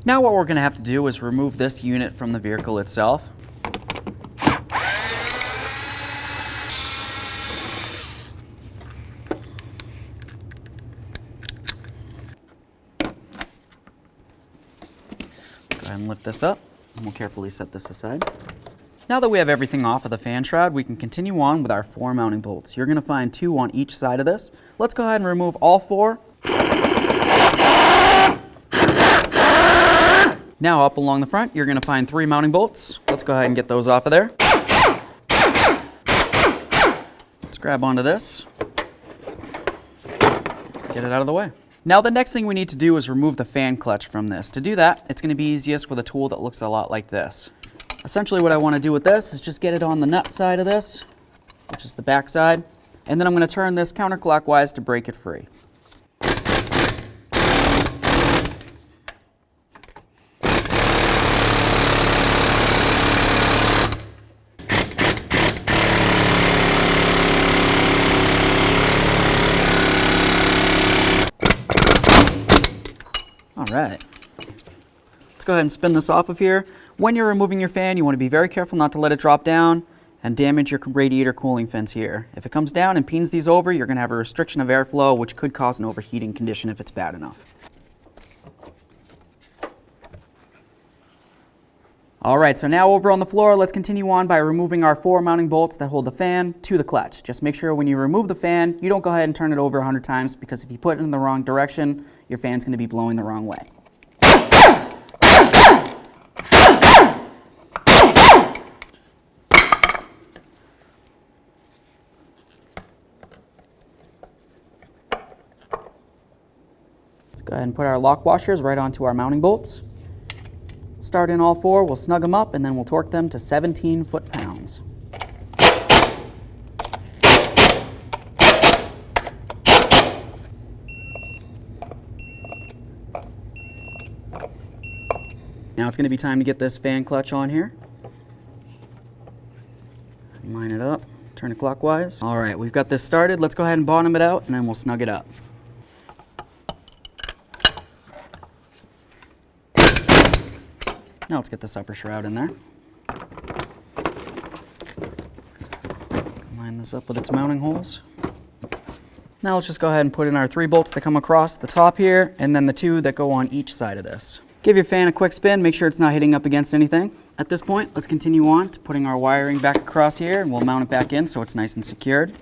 Now what we're going to have to do is remove this unit from the vehicle itself. Go ahead and lift this up, and we'll carefully set this aside. Now that we have everything off of the fan shroud, we can continue on with our 4 mounting bolts. You're going to find 2 on each side of this. Let's go ahead and remove all 4. Now up along the front, you're going to find 3 mounting bolts. Let's go ahead and get those off of there. Let's grab onto this. Get it out of the way. Now the next thing we need to do is remove the fan clutch from this. To do that, it's going to be easiest with a tool that looks a lot like this. Essentially what I want to do with this is just get it on the nut side of this, which is the back side, and then I'm going to turn this counterclockwise to break it free. All right. Let's go ahead and spin this off of here. When you're removing your fan, you want to be very careful not to let it drop down and damage your radiator cooling fins here. If it comes down and peens these over, you're going to have a restriction of airflow, which could cause an overheating condition if it's bad enough. All right, so now over on the floor, let's continue on by removing our 4 mounting bolts that hold the fan to the clutch. Just make sure when you remove the fan, you don't go ahead and turn it over 100 times, because if you put it in the wrong direction, your fan's going to be blowing the wrong way. Go ahead and put our lock washers right onto our mounting bolts. Start in all 4, we'll snug them up, and then we'll torque them to 17 foot-pounds. Now it's going to be time to get this fan clutch on here. Line it up, turn it clockwise. All right, we've got this started. Let's go ahead and bottom it out, and then we'll snug it up. Now let's get this upper shroud in there. Line this up with its mounting holes. Now let's just go ahead and put in our 3 bolts that come across the top here, and then the 2 that go on each side of this. Give your fan a quick spin, make sure it's not hitting up against anything. At this point, let's continue on to putting our wiring back across here, and we'll mount it back in so it's nice and secured.